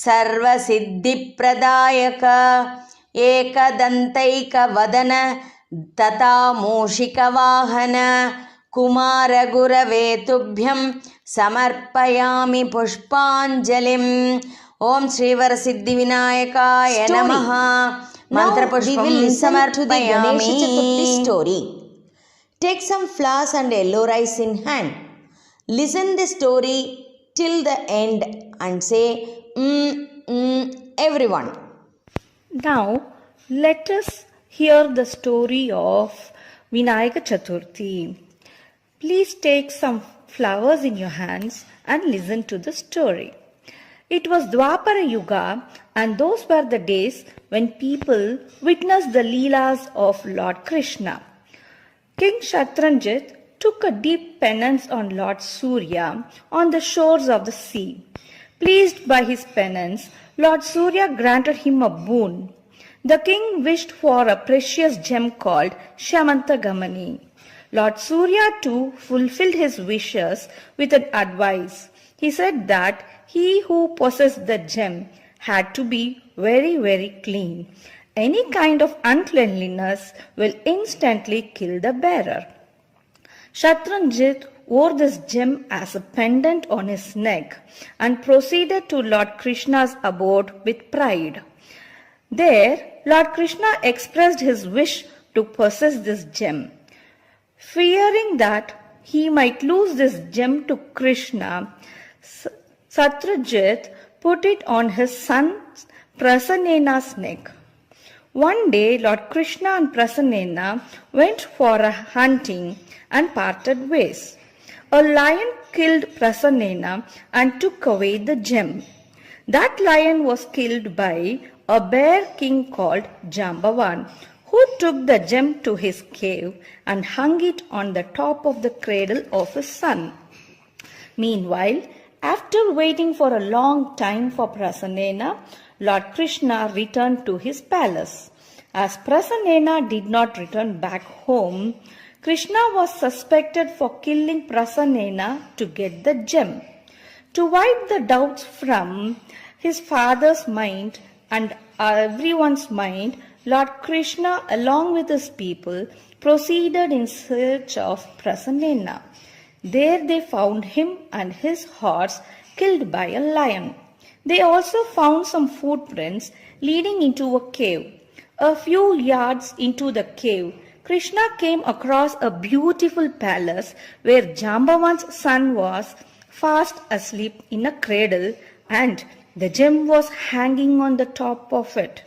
सर्वसिद्धिप्रदायक एकदन्तैकवदन तथा मूषिकवाहन कुमारगुरवे तुभ्यं समर्पयामि पुष्पाञ्जलिम्. ओम श्रीवरसिद्धिविनायकाय नमः. मंत्रपुष्पं समर्पयामि. Story. Take some flowers and yellow rice in hand. Listen the story till the end and say everyone. Now let us hear the story of Vinayaka Chaturthi. Please take some flowers in your hands and listen to the story. It was Dwapara Yuga, and those were the days when people witnessed the Leelas of Lord Krishna. King Shatranjit took a deep penance on Lord Surya on the shores of the sea. Pleased by his penance, Lord Surya granted him a boon. The king wished for a precious gem called Shamantagamani. Lord Surya too fulfilled his wishes with an advice. He said that he who possessed the gem had to be very, very clean. Any kind of uncleanliness will instantly kill the bearer. Shatranjit wore this gem as a pendant on his neck and proceeded to Lord Krishna's abode with pride. There, Lord Krishna expressed his wish to possess this gem. Fearing that he might lose this gem to Krishna, Shatranjit put it on his son Prasanna's neck. One day, Lord Krishna and Prasanna went for a hunting and parted ways. A lion killed Prasanna and took away the gem. That lion was killed by a bear king called Jambavan, who took the gem to his cave and hung it on the top of the cradle of his son. Meanwhile, after waiting for a long time for Prasanna, Lord Krishna returned to his palace. As Prasanna did not return back home, Krishna was suspected for killing Prasanna to get the gem. To wipe the doubts from his father's mind and everyone's mind, Lord Krishna, along with his people, proceeded in search of Prasanna. There they found him and his horse killed by a lion. They also found some footprints leading into a cave. A few yards into the cave, Krishna came across a beautiful palace where Jambavan's son was fast asleep in a cradle and the gem was hanging on the top of it.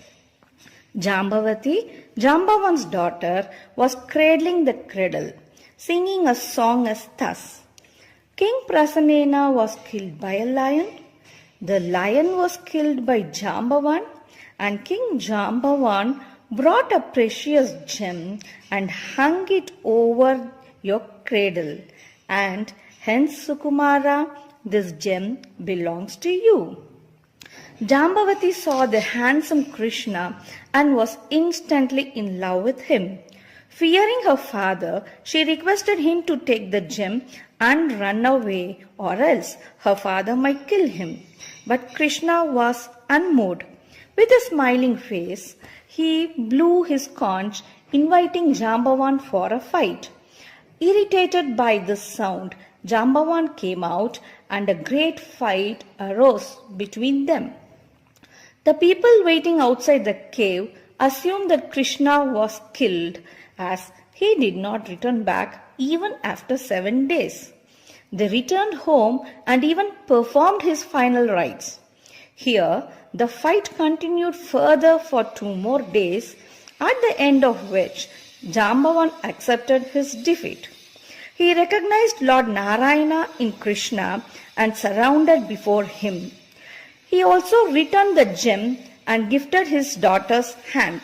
Jambavati, Jambavan's daughter, was cradling the cradle, singing a song as thus. King Prasanna was killed by a lion. The lion was killed by Jambavan, and King Jambavan brought a precious gem and hung it over your cradle. And hence, Sukumara, this gem belongs to you. Jambavati saw the handsome Krishna and was instantly in love with him. Fearing her father, she requested him to take the gem and run away, or else her father might kill him. But Krishna was unmoved. With a smiling face, he blew his conch, inviting Jambavan for a fight. Irritated by this sound, Jambavan came out and a great fight arose between them. The people waiting outside the cave assumed that Krishna was killed, as he did not return back even after 7 days. They returned home and even performed his final rites. Here, the fight continued further for 2 more days, at the end of which Jambavan accepted his defeat. He recognized Lord Narayana in Krishna and surrounded before him. He also returned the gem and gifted his daughter's hand.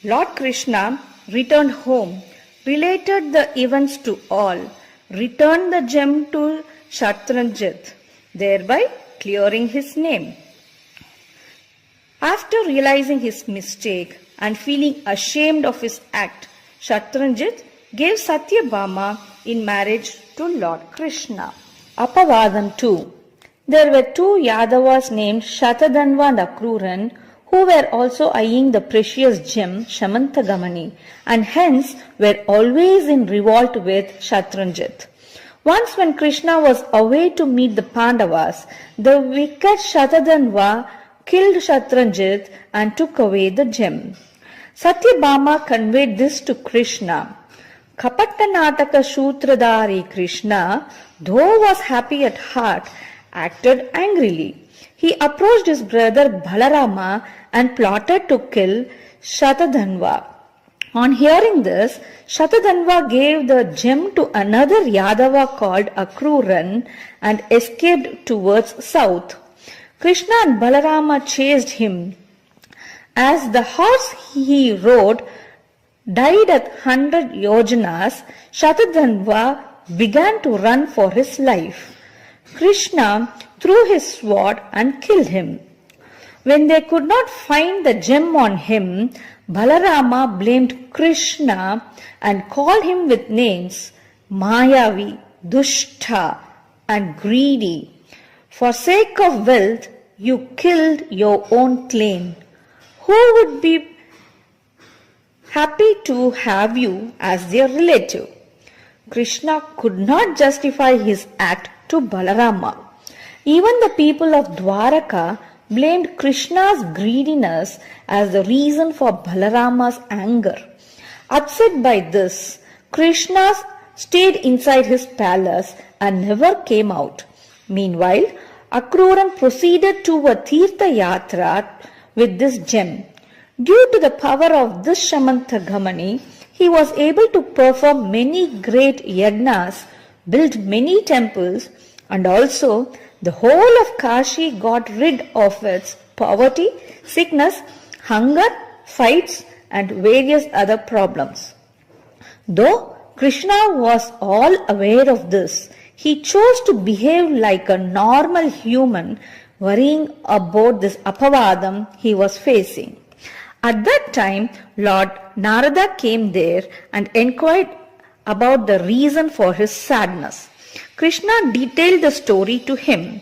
Lord Krishna returned home, related the events to all, returned the gem to Shatranjit, thereby clearing his name. After realizing his mistake and feeling ashamed of his act, Shatranjit gave Satyabhama in marriage to Lord Krishna. Apavadam 2. There were 2 Yadavas named Shatadhanva and Akruran who were also eyeing the precious gem Shamantagamani and hence were always in revolt with Shatranjit. Once when Krishna was away to meet the Pandavas, the wicked Shatadhanva killed Shatranjit and took away the gem. Satyabhama conveyed this to Krishna. Kapattanataka Shutradari Krishna, though was happy at heart, acted angrily. He approached his brother Balarama and plotted to kill Shatadhanva. On hearing this, Shatadhanva gave the gem to another Yadava called Akruran and escaped towards south. Krishna and Balarama chased him. As the horse he rode died at 100 yojanas, Shatadhanva began to run for his life. Krishna threw his sword and killed him. When they could not find the gem on him, Balarama blamed Krishna and called him with names Mayavi, Dushta and greedy. For sake of wealth, you killed your own clan. Who would be happy to have you as their relative? Krishna could not justify his act to Balarama. Even the people of Dwaraka blamed Krishna's greediness as the reason for Balarama's anger. Upset by this, Krishna stayed inside his palace and never came out. Meanwhile, Akruran proceeded to a Tirtha Yatra with this gem. Due to the power of this Shamantagamani, he was able to perform many great yagnas, build many temples, and also the whole of Kashi got rid of its poverty, sickness, hunger, fights, and various other problems. Though Krishna was all aware of this, he chose to behave like a normal human, worrying about this apavadam he was facing. At that time, Lord Narada came there and inquired about the reason for his sadness. Krishna detailed the story to him.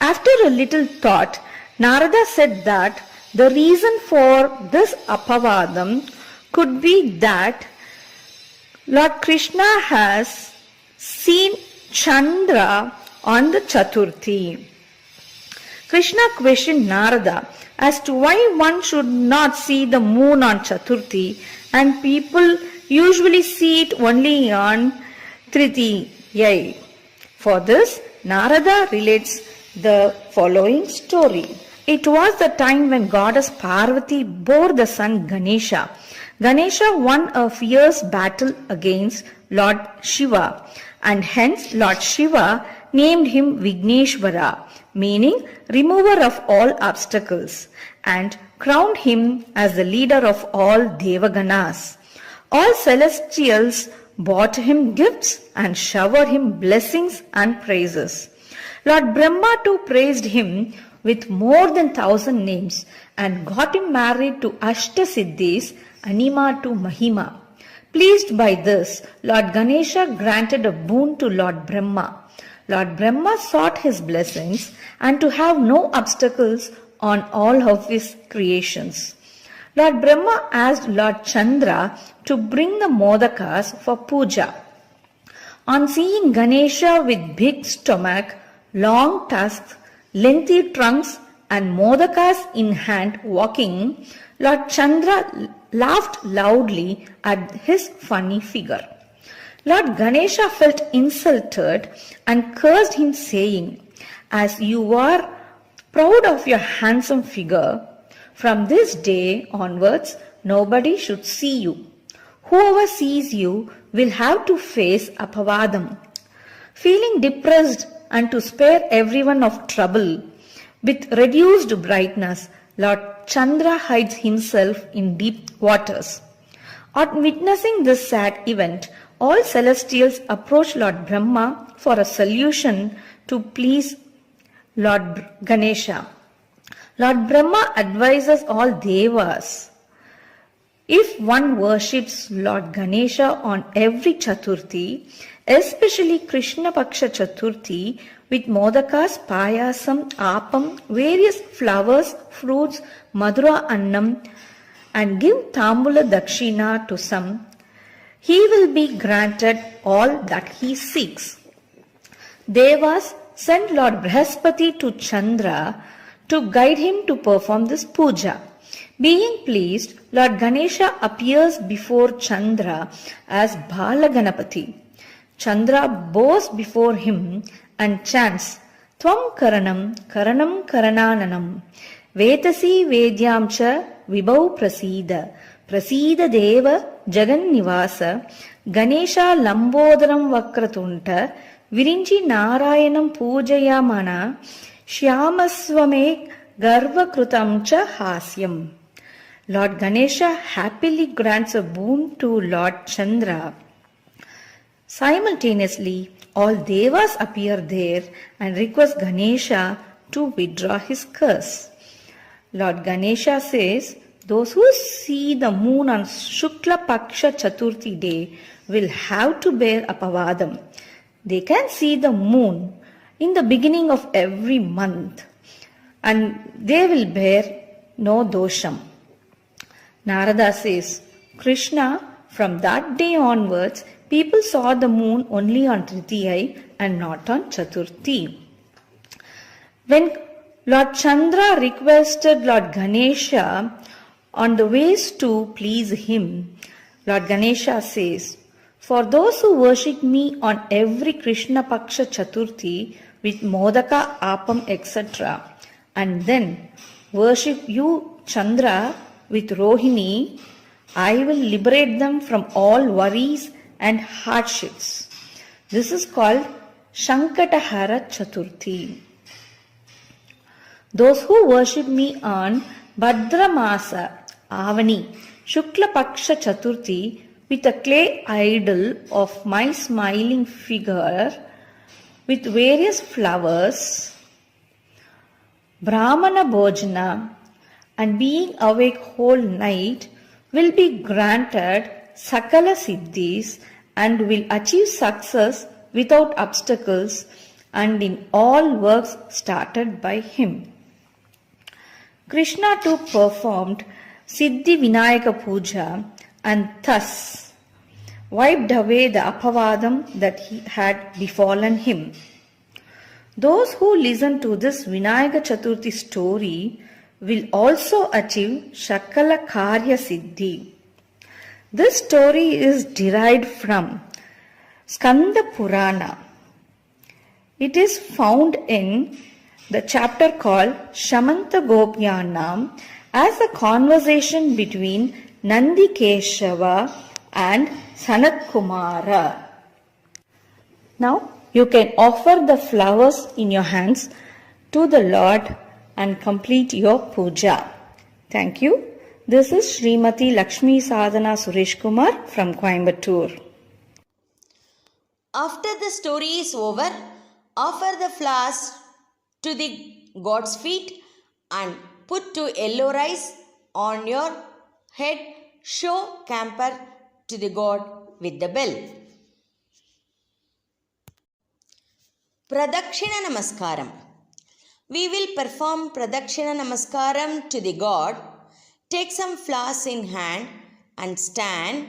After a little thought, Narada said that the reason for this apavadam could be that Lord Krishna has seen Chandra on the Chaturthi. Krishna questioned Narada as to why one should not see the moon on Chaturthi and people usually see it only on Tritiya. For this, Narada relates the following story. It was the time when goddess Parvati bore the son Ganesha. Ganesha won a fierce battle against Lord Shiva, and hence Lord Shiva named him Vigneshwara, meaning remover of all obstacles, and crowned him as the leader of all Devaganas. All celestials brought him gifts and showered him blessings and praises. Lord Brahma too praised him with more than 1,000 names and got him married to Ashtasiddhis, Anima to Mahima. Pleased by this, Lord Ganesha granted a boon to Lord Brahma. Lord Brahma sought his blessings and to have no obstacles on all of his creations. Lord Brahma asked Lord Chandra to bring the modakas for puja. On seeing Ganesha with big stomach, long tusks, lengthy trunks, and modakas in hand walking, Lord Chandra laughed loudly at his funny figure. Lord Ganesha felt insulted and cursed him, saying, "As you are proud of your handsome figure, from this day onwards nobody should see you. Whoever sees you will have to face Apavadam." Feeling depressed and to spare everyone of trouble, with reduced brightness, Lord Chandra hides himself in deep waters. On witnessing this sad event, all celestials approach Lord Brahma for a solution to please Lord Ganesha. Lord Brahma advises all devas, if one worships Lord Ganesha on every Chaturthi, especially Krishna Paksha Chaturthi, with modakas, payasam, appam, various flowers, fruits, madura annam, and give tambula dakshina to some, he will be granted all that he seeks. Devas sent Lord Brihaspati to Chandra to guide him to perform this puja. Being pleased, Lord Ganesha appears before Chandra as Balaganapati. Chandra bows before him and chants, "Tvam Karanam, Karanam Karanananam, Vetasi Vedyamcha Vibhau Prasida, Prasida Deva Jagan Nivasa, Ganesha Lambodaram Vakratunta, Virinchi Narayanam Pujayamana, Shyamaswame Garva Krutamcha Hasyam." Lord Ganesha happily grants a boon to Lord Chandra. Simultaneously, all devas appear there and request Ganesha to withdraw his curse. Lord Ganesha says, those who see the moon on Shukla Paksha Chaturthi day will have to bear Apavadam. They can see the moon in the beginning of every month and they will bear no dosham. Narada says, Krishna, from that day onwards, people saw the moon only on Tritiyai and not on Chaturthi. When Lord Chandra requested Lord Ganesha on the ways to please him, Lord Ganesha says, "For those who worship me on every Krishna Paksha Chaturthi with Modaka, Appam, etc., and then worship you, Chandra, with Rohini, I will liberate them from all worries and hardships." This is called Shankatahara Chaturthi. Those who worship me on Bhadramasa, Avani, Shukla Paksha Chaturthi with a clay idol of my smiling figure with various flowers, Brahmana Bhojana, and being awake whole night will be granted Sakala Siddhis and will achieve success without obstacles and in all works started by him. Krishna too performed Siddhi Vinayaka Puja and thus wiped away the Apavadam that he had befallen him. Those who listen to this Vinayaka Chaturthi story will also achieve Shakala Karya Siddhi. This story is derived from Skanda Purana. It is found in the chapter called Shamanta Gopyanam as a conversation between Nandi Keshava and Sanat Kumara. Now you can offer the flowers in your hands to the Lord and complete your puja. Thank you. This is Srimati Lakshmi Sadhana Suresh Kumar from Coimbatore. After the story is over, offer the flowers to the God's feet and put 2 yellow rice on your head. Show camper to the God with the bell. Pradakshina Namaskaram. We will perform Pradakshina Namaskaram to the God. Take some flowers in hand and stand.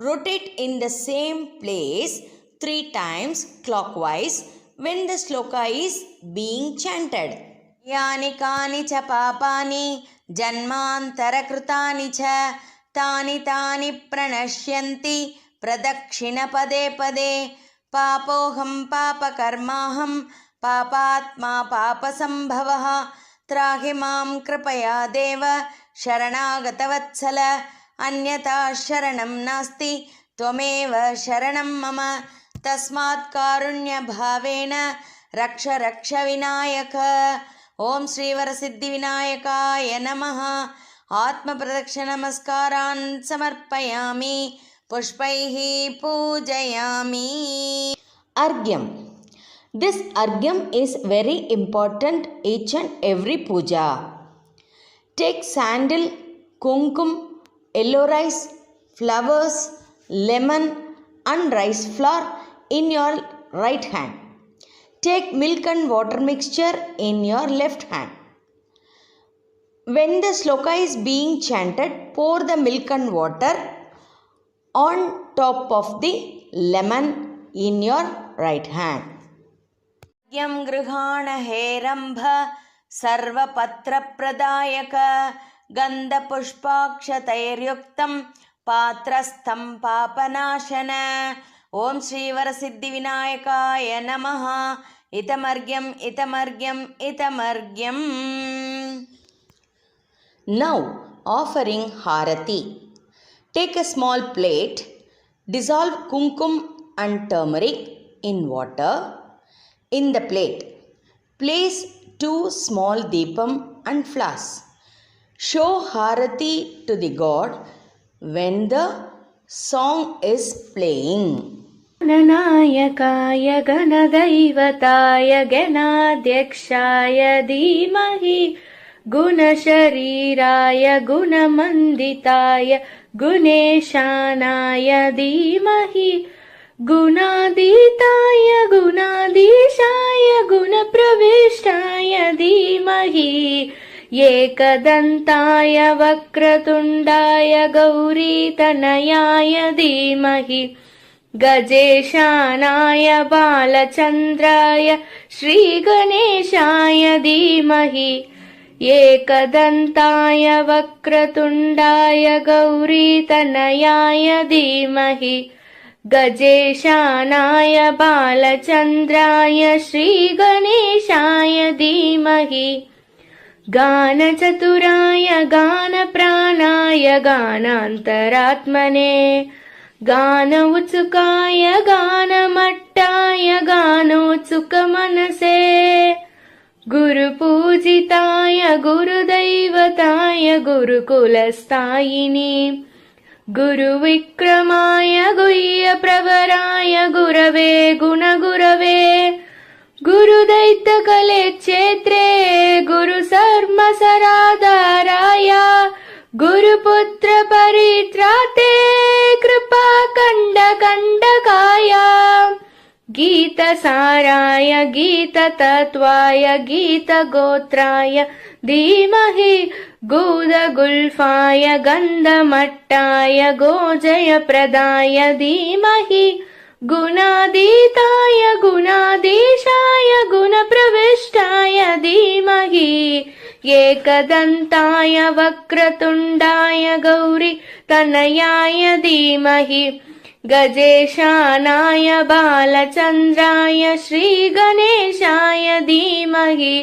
Rotate in the same place 3 times clockwise when the shloka is being chanted. यानि कानि च पापानि जन्मान्तरकृतानि च तानि तानि प्रणश्यन्ति प्रदक्षिणपदे पदे पापोऽहं पापकर्माहं पापात्मा पापसम्भवः त्राहि मां कृपया देव शरणागतवत्सल अन्यथा शरणं नास्ति त्वमेव शरणं मम तस्मात् कारुण्यभावेन रक्ष रक्ष विनायक. ఓం శ్రీవరసిద్ధి వినాయకాయ నమః. ఆత్మప్రదక్షిణనమస్కారాన్ సమర్పయామి, పుష్పైః పూజయామి. అర్ఘ్యం. దిస్ అర్ఘ్యం is very important each and every puja. Take sandal, kumkum, yellow rice, flowers, lemon and rice flour in your right hand. Take milk and water mixture in your left hand. When the shloka is being chanted, pour the milk and water on top of the lemon in your right hand. Yam grihana herambha sarvapatra pradayaka gandha pushpakshatayiryuktam patrastham papanashana. ఓం శ్రీవరసిద్ధి వినాయకాయ నమః. ఇతమర్ఘ్యం ఇతమర్ఘ్యం ఇతమర్ఘ్యం. Now offering హారతి. Take a small plate, dissolve kumkum and turmeric in water. In the plate, place 2 small deepam and flowers. Show harati to the god when the song is playing. गणनायकाय गणदैवताय गणाध्यक्षाय धीमहि गुणशरीराय गुणमण्डिताय गुणेशानाय धीमहि गुणातीताय गुणाधीशाय गुणप्रविष्टाय धीमहि एकदन्ताय वक्रतुण्डाय गौरीतनयाय धीमहि गजेशानाय बालचन्द्राय श्रीगणेशाय धीमहि एकदन्ताय वक्रतुण्डाय गौरीतनयाय धीमहि गजेशानाय बालचन्द्राय श्रीगणेशाय धीमहि गानचतुराय गानप्राणाय गानान्तरात्मने गान उत्सुकाय गानमट्टाय गानोत्सुकमनसे गुरुपूजिताय गुरुदैवताय गुरुकुलस्थायिनि गुरुविक्रमाय गुह्यप्रवराय गुरवे गुणगुरवे गुरुदैत्यकले क्षेत्रे गुरुसर्मसराधाराय गुरुपुत्र परित्राते कृपाकण्डकण्डकाय गीतसाराय गीततत्त्वाय गीतगोत्राय धीमहि गूदगुल्फाय गन्धमट्टाय गोजयप्रदाय धीमहि गुणातीताय गुणाधीशाय गुणप्रविष्टाय धीमहि एकदन्ताय वक्रतुण्डाय गौरी तनयाय धीमहि गजेशानाय बालचन्द्राय श्रीगणेशाय धीमहि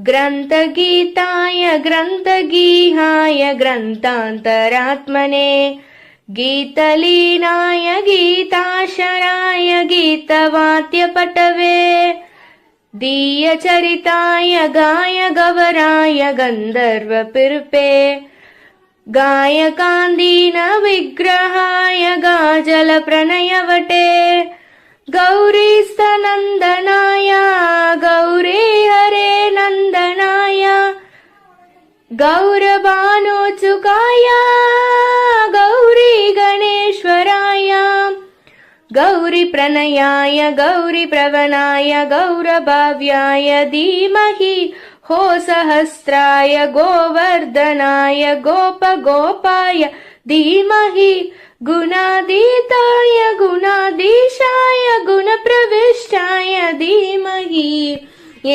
ग्रन्थगीताय ग्रन्थगीहाय ग्रन्थान्तरात्मने गीतलीनाय गीताशराय गीतवाद्यपटवे दीयचरिताय गाय गवराय गन्धर्वपिरुपे गायकान्दीन विग्रहाय गाजलप्रणयवटे गौरीस्तनन्दनाय गौरी हरे नन्दनाय गौरभानुचुकाय गौरी गणेश्वराय गौरी प्रणयाय गौरी प्रवणाय गौरभाव्याय धीमहि हो सहस्राय गोवर्धनाय गोपगोपाय धीमहि गुणातीताय गुणाधीशाय गुणप्रविष्टाय धीमहि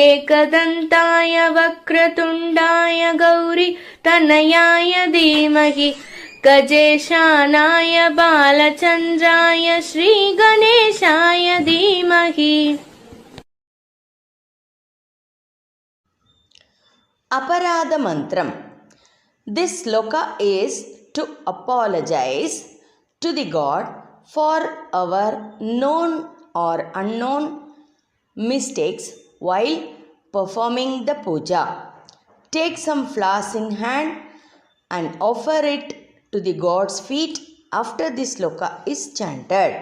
एकदन्ताय वक्रतुण्डाय गौरी तनयाय धीमहि गजेशानाय बालचन्द्राय श्रीगणेशाय धीमहि. Aparada Mantram. This sloka is to apologize to the God for our known or unknown mistakes while performing the puja. Take some flowers in hand and offer it to the God's feet after this sloka is chanted.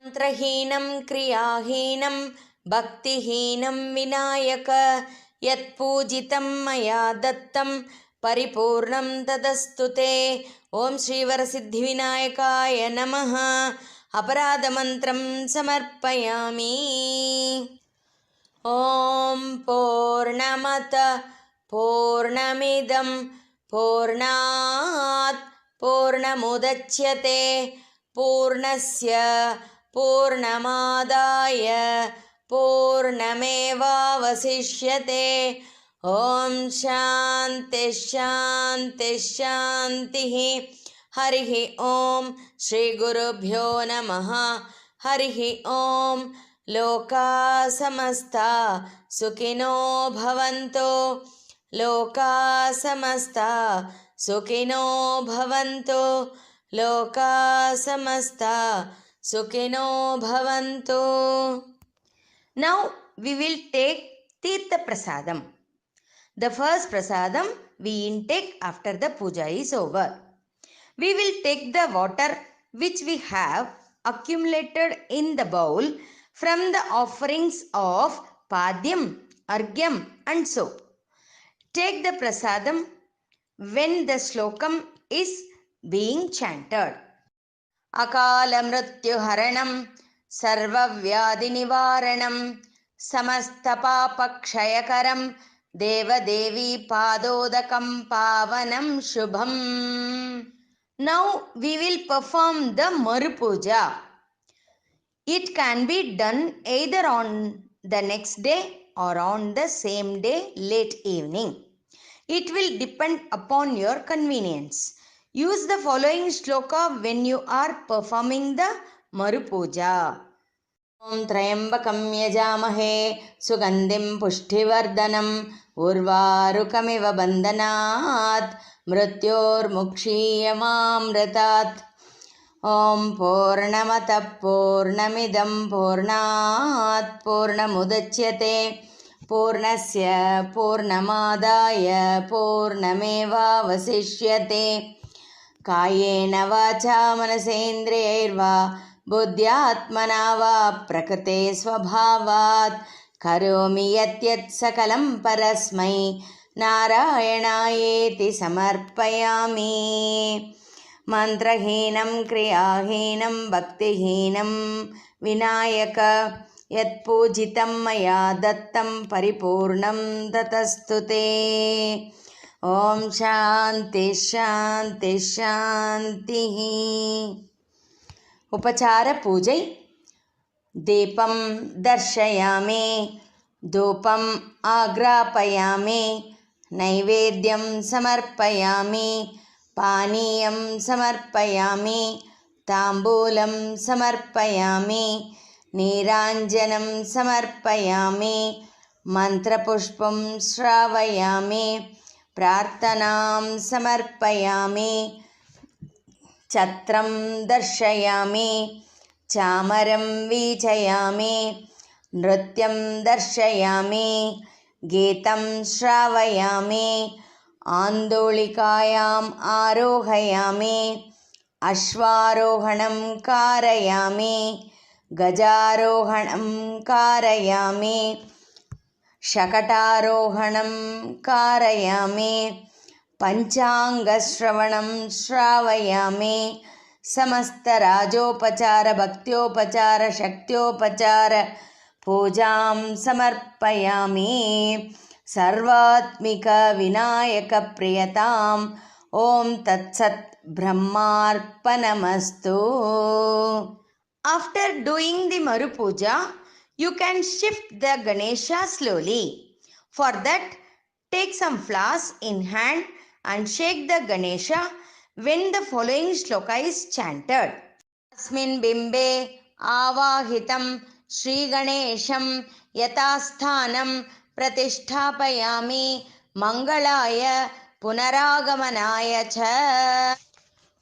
Mantrahinam kriyahinam bhaktihinam vinayaka yatpujitam maya dattam paripurnam tadastute. Om Shri Varasiddhi Vinayakaya Namaha. Aparada mantram samarpayami. Om Purnamata Purnamidam Purnat Purnamudachyate Purnasya Purnamadaya Purnamevavasishyate. Om Shanti Shanti Shantihi. Harihi Om. Shri Gurubhyo Namaha. Harihi Om. Loka samasta sukhino bhavanto. Loka samasta sukhino bhavanto. Loka samasta sukhino bhavanto. Now we will take Tirtha Prasadam. The first prasadam we intake after the puja is over. We will take the water which we have accumulated in the bowl from the offerings of Padyam, Argyam and so. Take the prasadam when the slokam is being chanted. Akala mrityu haranam sarva vyadhi nivaranam samasta papa kshayakaram deva devi padodakam pavanam shubham. Now we will perform the Maru Puja. It can be done either on the next day or on the same day late evening. It will depend upon your convenience. Use the following shloka when you are performing the Maru Puja. Om Trayambakam Yajamahe Sugandhim Pushtivardanam Urvarukamiva Bandhanat Mrityor Mukshiyamamritat. Om Purnamata Purnamidam Purnat Purnamudachyate Purnasya Purnamadaya Purnamevavasishyate. Kayena vacha manasendriyarva buddhyatmana va prakrite svabhavat karomi yatyat sakalam parasmai narayanaayeti samarpayami. Mantrahinam kriyahinam bhaktihinam vinayaka yatpujitam maya dattam paripurnam tatastute. Om Shanti Shanti Shantihi. Upachara Pujai. Depam darshayami, dhupam agrapayami, naivedyam samarpayami, paniyam samarpayami, tambulam samarpayami, niranjanam samarpayami, mantrapushpam shravayami, prarthanam samarpayami, chatram darshayami, చామరం వీచయామి, నృత్యం దర్శయామి, గీతం శ్రావయామి, ఆందోళికాయాం ఆరోహయామి, అశ్వారోహణం కారయామి, గజారోహణం కారయామి, శకటారోహణం కారయామి, పంచాంగశ్రవణం శ్రావయామి, సమస్త రాజోపచార భక్త్యోపచార శక్త్యోపచార పూజాం సమర్పయామి. సర్వాత్మిక Vinayaka ప్రియతాం Om Tat Sat Brahmarpanamastu. After doing the Maru Puja, you can shift the Ganesha slowly. For that, take some flowers in hand and shake the Ganesha when the following shloka is chanted. अस्मिन् बिम्बे आवाहितं श्रीगणेशं यथास्थानं प्रतिष्ठापयामि मङ्गलाय पुनरागमनाय च.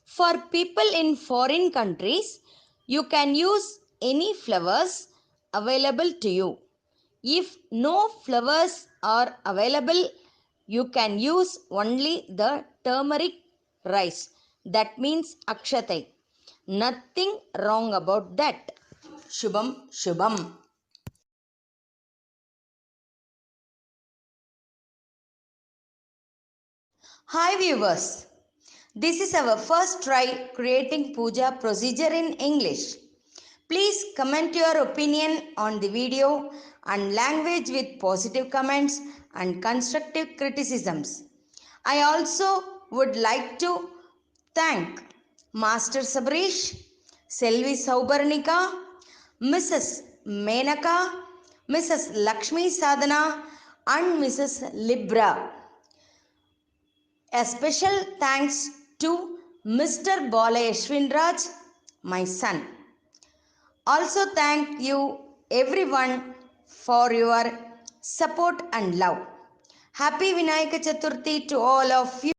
For people in foreign countries, you can use any flowers available to you. If no flowers are available, you can use only the turmeric rice. That means akshatai. Nothing wrong about that. Shubham Shubham. Hi viewers. This is our first try creating puja procedure in English. Please comment your opinion on the video and language with positive comments and constructive criticisms. I also would like to thank Master Sabrish, Selvi Saubarnika, Mrs. Menaka, Mrs. Lakshmi Sadhana and Mrs. Libra. A special thanks to Mr. Bala Yashwinraj, my son. Also thank you everyone for your support and love. Happy Vinayaka Chaturthi to all of you.